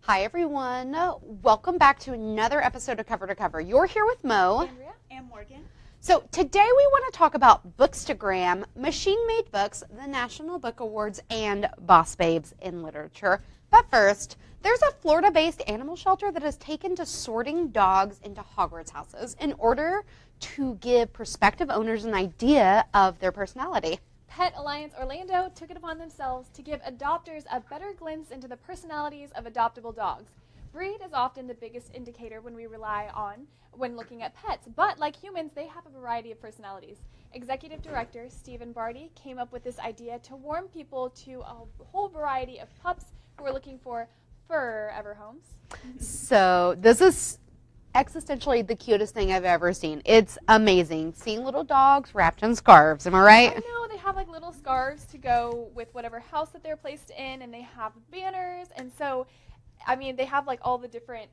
Hi, everyone. Welcome back to another episode of Cover to Cover. You're here with Mo. Andrea. And Morgan. So today we want to talk about Bookstagram, machine-made books, the National Book Awards, and Boss Babes in literature. But first, there's a Florida-based animal shelter that has taken to sorting dogs into Hogwarts houses in order to give prospective owners an idea of their personality. Pet Alliance Orlando took it upon themselves to give adopters a better glimpse into the personalities of adoptable dogs. Breed is often the biggest indicator when we rely on when looking at pets, but like humans, they have a variety of personalities. Executive Director Stephen Barty came up with this idea to warm people to a whole variety of pups who are looking for forever homes. So this is existentially the cutest thing I've ever seen. It's amazing seeing little dogs wrapped in scarves. Am I right? I know, they have like little scarves to go with whatever house that they're placed in, and they have banners, and so I mean they have like all the different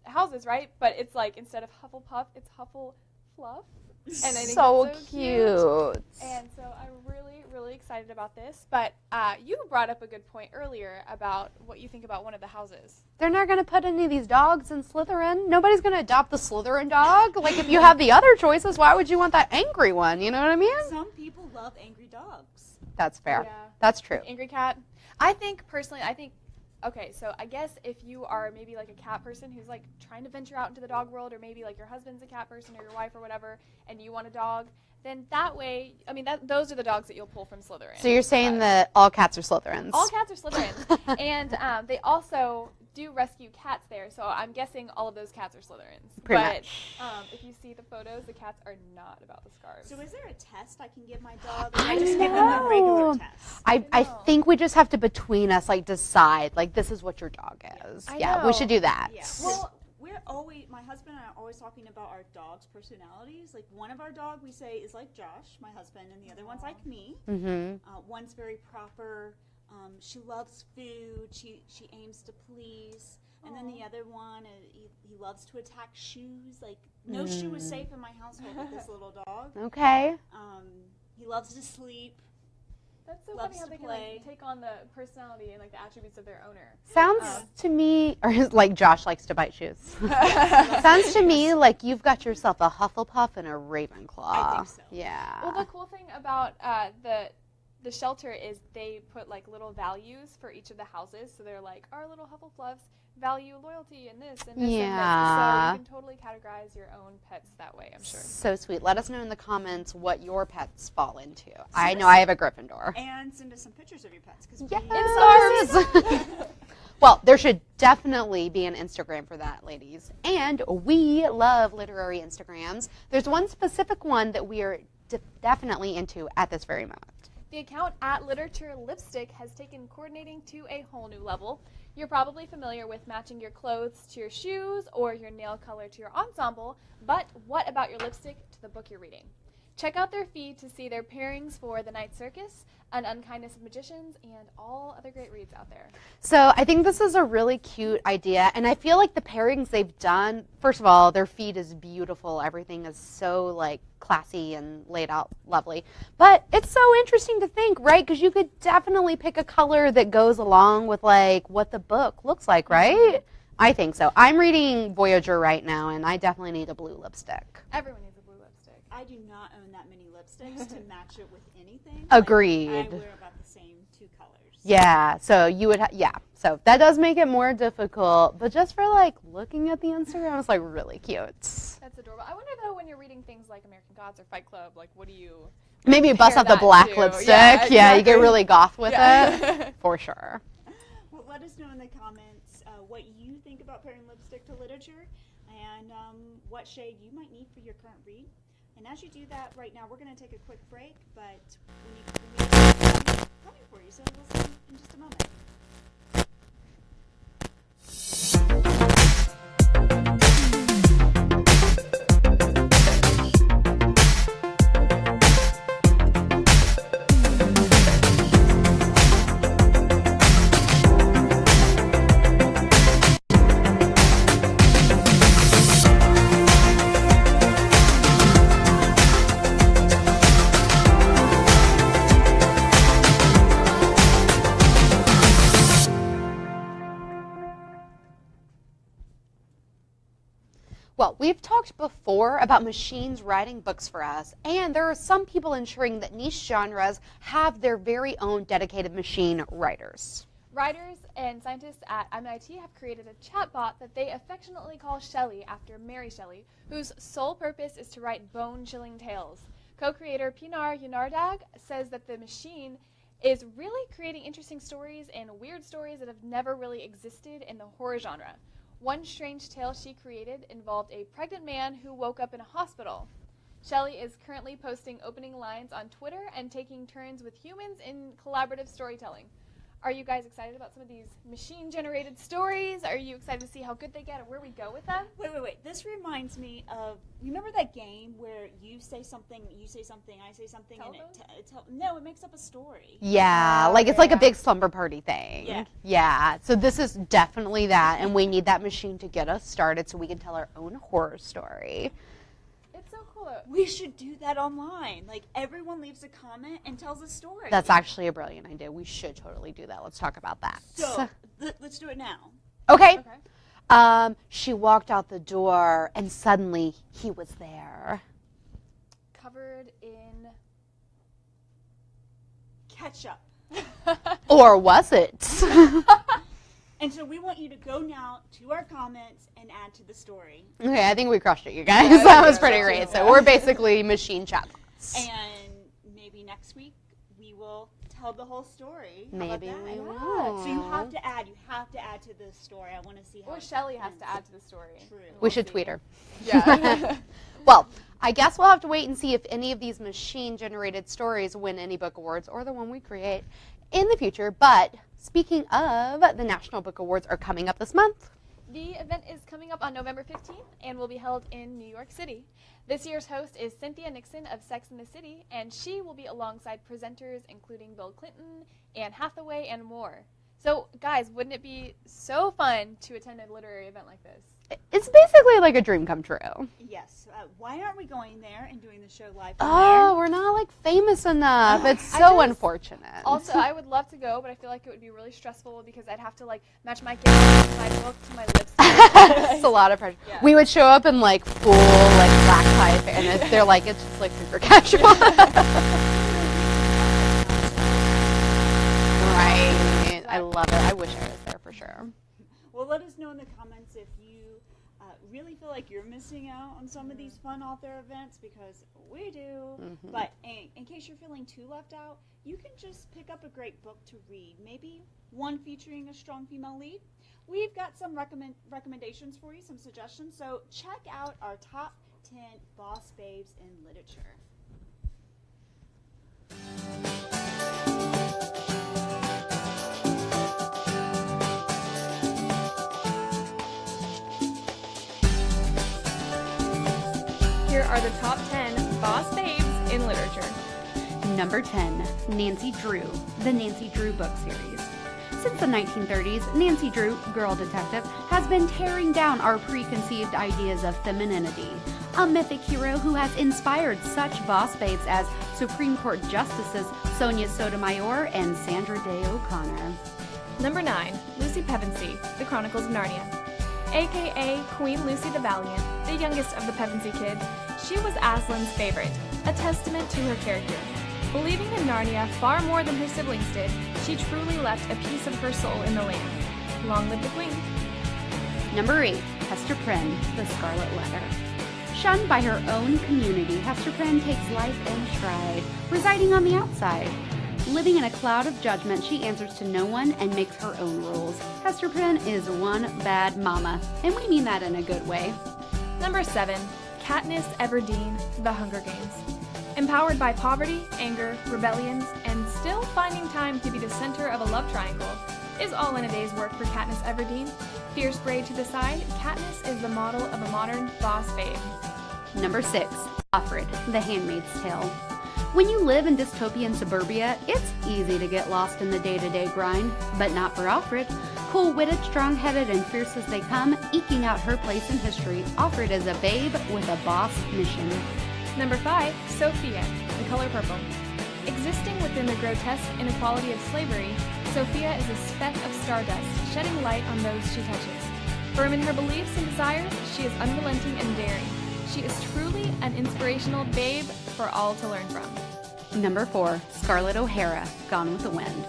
houses, right? But it's like instead of Hufflepuff, it's Hufflepuff. And I think so that's cute. And so I'm really excited about this. But you brought up a good point earlier about what you think about one of the houses. They're not going to put any of these dogs in Slytherin. Nobody's going to adopt the Slytherin dog. Like, if you have the other choices, why would you want that angry one? You know what I mean? Some people love angry dogs. That's fair. Yeah. That's true. Angry cat. I think, okay, so I guess if you are maybe like a cat person who's like trying to venture out into the dog world, or maybe like your husband's a cat person or your wife or whatever, and you want a dog, then that way, I mean, those are the dogs that you'll pull from Slytherin. So you're saying that all cats are Slytherins? All cats are Slytherins. And they also do rescue cats there, so I'm guessing all of those cats are Slytherins. Pretty but much. If you see the photos, the cats are not about the scarves. So is there a test I can give my dog? I I just give them a regular know. test. I think we just have to, between us, like, decide, like, this is what your dog is. I Yeah, know. we should do that. Yeah. Well, my husband and I are always talking about our dogs' personalities. Like, one of our dog we say is like Josh, my husband, and the other one's like me. Mm-hmm. One's very proper. She loves food. She aims to please. And then the other one, he loves to attack shoes. Like, no shoe is safe in my household with this little dog. Okay. He loves to sleep. That's so Loves funny how to they can play. like, take on the personality and like the attributes of their owner. Sounds to me, or like Josh likes to bite shoes. Sounds to me like you've got yourself a Hufflepuff and a Ravenclaw. I think so. Yeah. Well, the cool thing about the shelter is they put like little values for each of the houses. So they're like, our little Hufflepuffs value loyalty and this and this Yeah. and this. So you can totally categorize your own pets that way, I'm sure. So sweet. Let us know in the comments what your pets fall into. I know I have a Gryffindor. And send us some pictures of your pets. Cause Yes. Well, there should definitely be an Instagram for that, ladies. And we love literary Instagrams. There's one specific one that we are definitely into at this very moment. The account at Literature Lipstick has taken coordinating to a whole new level. You're probably familiar with matching your clothes to your shoes or your nail color to your ensemble, but what about your lipstick to the book you're reading? Check out their feed to see their pairings for The Night Circus, An Unkindness of Magicians, and all other great reads out there. So I think this is a really cute idea, and I feel like the pairings they've done, first of all, their feed is beautiful. Everything is so like classy and laid out lovely. But it's so interesting to think, right? Because you could definitely pick a color that goes along with like what the book looks like, right? I think so. I'm reading Voyager right now, and I definitely need a blue lipstick. Everyone needs a blue lipstick. I do not own that many lipsticks to match it with anything. Agreed. Like, I wear about the same 2 colors. Yeah, so you would, so that does make it more difficult, but just for like looking at the Instagram, it's like really cute. That's adorable. I wonder though, when you're reading things like American Gods or Fight Club, like what do you Maybe you bust pair out the that black to? lipstick. Yeah, Yeah, you get exactly. really goth with Yeah. it, for sure. Well, let us know in the comments what you think about pairing lipstick to literature and what shade you might need for your current read. And as you do that, right now we're going to take a quick break, but we need coming for you, so we'll see you in just a moment. Well, we've talked before about machines writing books for us, and there are some people ensuring that niche genres have their very own dedicated machine writers. Writers and scientists at MIT have created a chatbot that they affectionately call Shelley after Mary Shelley, whose sole purpose is to write bone-chilling tales. Co-creator Pinar Yunardag says that the machine is really creating interesting stories and weird stories that have never really existed in the horror genre. One strange tale she created involved a pregnant man who woke up in a hospital. Shelley is currently posting opening lines on Twitter and taking turns with humans in collaborative storytelling. Are you guys excited about some of these machine-generated stories? Are you excited to see how good they get or where we go with them? Wait. This reminds me of, remember that game where you say something, I say something, and it makes up a story. Yeah, it's like a big slumber party thing. Yeah, so this is definitely that, and we need that machine to get us started so we can tell our own horror story. It's so cool. We should do that online. Everyone leaves a comment and tells a story. That's actually a brilliant idea. We should totally do that. Let's talk about that. So, let's do it now. Okay. She walked out the door, and suddenly he was there. Covered in ketchup. Or was it? And so we want you to go now to our comments and add to the story. Okay, I think we crushed it, you guys. Yeah, that was pretty great. So we're basically machine chatbots. And maybe next week we will tell the whole story. Maybe we will. So you have to add to the story. I want to see how. Or Shelley has to add to the story. True. We should tweet her. Yeah. Well, I guess we'll have to wait and see if any of these machine-generated stories win any book awards or the one we create in the future. But speaking of, the National Book Awards are coming up this month. The event is coming up on November 15th and will be held in New York City. This year's host is Cynthia Nixon of Sex and the City, and she will be alongside presenters including Bill Clinton, Anne Hathaway, and more. So, guys, wouldn't it be so fun to attend a literary event like this? It's basically like a dream come true. Yes. Why aren't we going there and doing the show live? Oh, we're not famous enough. It's so unfortunate. Also, I would love to go, but I feel like it would be really stressful because I'd have to match my gift to my book to my lipstick. It's a lot of pressure. Yeah. We would show up in full black tie, and they're it's just super casual. Right. I love it. I wish I was there for sure. Well, let us know in the comments if you really feel like you're missing out on some of these fun author events, because we do. Mm-hmm. But in case you're feeling too left out, you can just pick up a great book to read, maybe one featuring a strong female lead. We've got some recommendations for you, some suggestions, so check out our top 10 boss babes in literature. Here are the top 10 boss babes in literature. Number 10, Nancy Drew, the Nancy Drew book series. Since the 1930s, Nancy Drew, Girl Detective, has been tearing down our preconceived ideas of femininity. A mythic hero who has inspired such boss babes as Supreme Court Justices Sonia Sotomayor and Sandra Day O'Connor. Number 9, Lucy Pevensey, The Chronicles of Narnia. AKA Queen Lucy the Valiant, the youngest of the Pevensey kids, she was Aslan's favorite, a testament to her character. Believing in Narnia far more than her siblings did, she truly left a piece of her soul in the land. Long live the Queen. Number 8, Hester Prynne, The Scarlet Letter. Shunned by her own community, Hester Prynne takes life in stride, residing on the outside. Living in a cloud of judgment, she answers to no one and makes her own rules. Hester Prynne is one bad mama, and we mean that in a good way. Number 7, Katniss Everdeen, The Hunger Games. Empowered by poverty, anger, rebellions, and still finding time to be the center of a love triangle is all in a day's work for Katniss Everdeen. Fierce braid to the side, Katniss is the model of a modern boss babe. Number 6, Offred, The Handmaid's Tale. When you live in dystopian suburbia, it's easy to get lost in the day-to-day grind, but not for Offred. Cool-witted, strong-headed, and fierce as they come, eking out her place in history, Offred is a babe with a boss mission. Number 5, Sophia, The Color Purple. Existing within the grotesque inequality of slavery, Sophia is a speck of stardust, shedding light on those she touches. Firm in her beliefs and desires, she is unrelenting and daring. She is truly an inspirational babe for all to learn from. Number 4, Scarlett O'Hara, Gone with the Wind.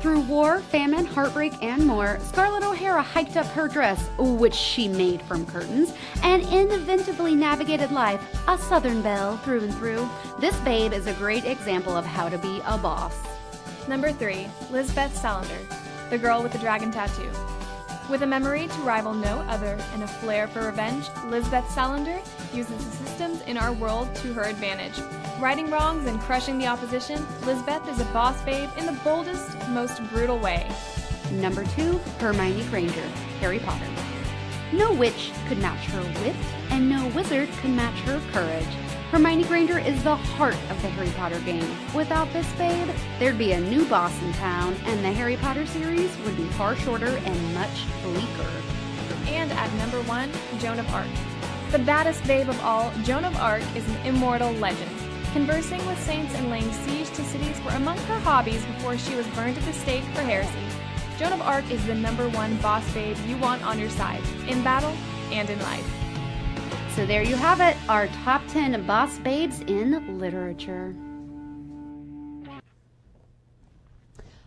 Through war, famine, heartbreak, and more, Scarlett O'Hara hiked up her dress, which she made from curtains, and inevitably navigated life, a Southern belle through and through. This babe is a great example of how to be a boss. Number 3, Lisbeth Salander, the girl with the dragon tattoo. With a memory to rival no other and a flair for revenge, Lisbeth Salander uses the systems in our world to her advantage. Righting wrongs and crushing the opposition, Lisbeth is a boss babe in the boldest, most brutal way. Number 2, Hermione Granger, Harry Potter. No witch could match her wit, and no wizard could match her courage. Hermione Granger is the heart of the Harry Potter game. Without this babe, there'd be a new boss in town, and the Harry Potter series would be far shorter and much bleaker. And at number 1, Joan of Arc. The baddest babe of all, Joan of Arc is an immortal legend. Conversing with saints and laying siege to cities were among her hobbies before she was burned at the stake for heresy. Joan of Arc is the number 1 boss babe you want on your side, in battle and in life. So there you have it, our top 10 boss babes in literature.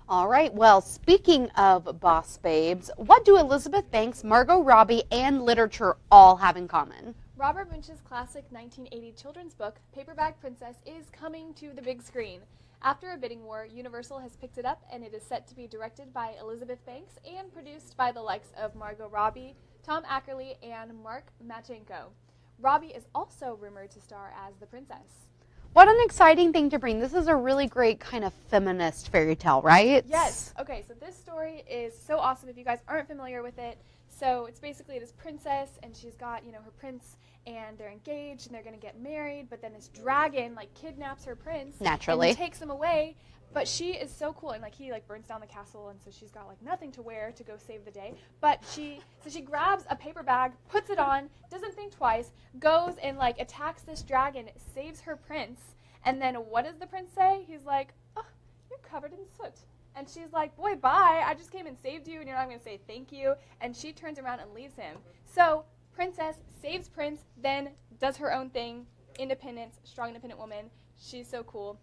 All right, well, speaking of boss babes, what do Elizabeth Banks, Margot Robbie, and literature all have in common? Robert Munsch's classic 1980 children's book, Paperback Princess, is coming to the big screen. After a bidding war, Universal has picked it up, and it is set to be directed by Elizabeth Banks and produced by the likes of Margot Robbie, Tom Ackerley, and Mark Machenko. Robbie is also rumored to star as the princess. What an exciting thing to bring. This is a really great kind of feminist fairy tale, right? Yes. Okay, so this story is so awesome if you guys aren't familiar with it. So it's basically this princess, and she's got, her prince, and they're engaged, and they're going to get married, but then this dragon, kidnaps her prince. Naturally. And takes him away. But she is so cool, and he burns down the castle, and so she's got nothing to wear to go save the day. But she grabs a paper bag, puts it on, doesn't think twice, goes and attacks this dragon, saves her prince, and then what does the prince say? He's like, "Oh, you're covered in soot." And she's like, "Boy, bye, I just came and saved you, and you're not going to say thank you." And she turns around and leaves him. So princess saves prince, then does her own thing, independence, strong independent woman. She's so cool.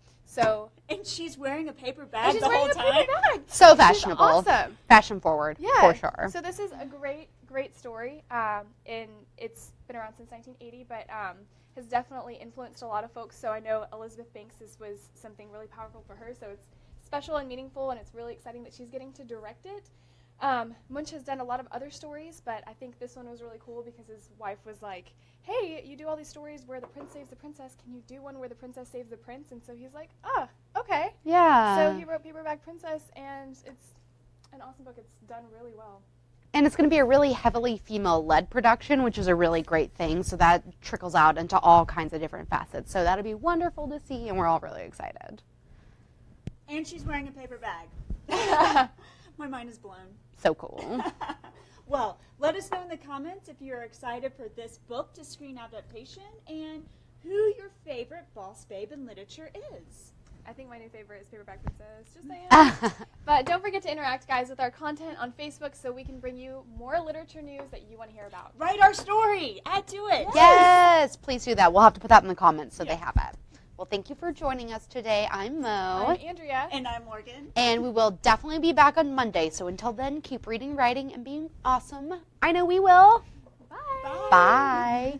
And she's wearing a paper bag the wearing whole a time. paper bag. So fashionable. Awesome. Fashion forward, Yeah. for sure. So this is a great story. And it's been around since 1980, but has definitely influenced a lot of folks. So I know Elizabeth Banks, this was something really powerful for her. So it's special and meaningful, and it's really exciting that she's getting to direct it. Munch has done a lot of other stories, but I think this one was really cool because his wife was like, "Hey, you do all these stories where the prince saves the princess. Can you do one where the princess saves the prince?" And so he's like, okay. Yeah. So he wrote Paperback Princess, and it's an awesome book. It's done really well. And it's going to be a really heavily female-led production, which is a really great thing. So that trickles out into all kinds of different facets. So that'll be wonderful to see, and we're all really excited. And she's wearing a paper bag. My mind is blown. So cool. Well, let us know in the comments if you're excited for this book to screen adaptation and who your favorite boss babe in literature is. I think my new favorite is Paperback Princess. Just saying. But don't forget to interact, guys, with our content on Facebook so we can bring you more literature news that you want to hear about. Write our story. Add to it. Yes, please do that. We'll have to put that in the comments so they have it. Well, thank you for joining us today. I'm Mo. I'm Andrea. And I'm Morgan. And we will definitely be back on Monday. So until then, keep reading, writing, and being awesome. I know we will. Bye. Bye.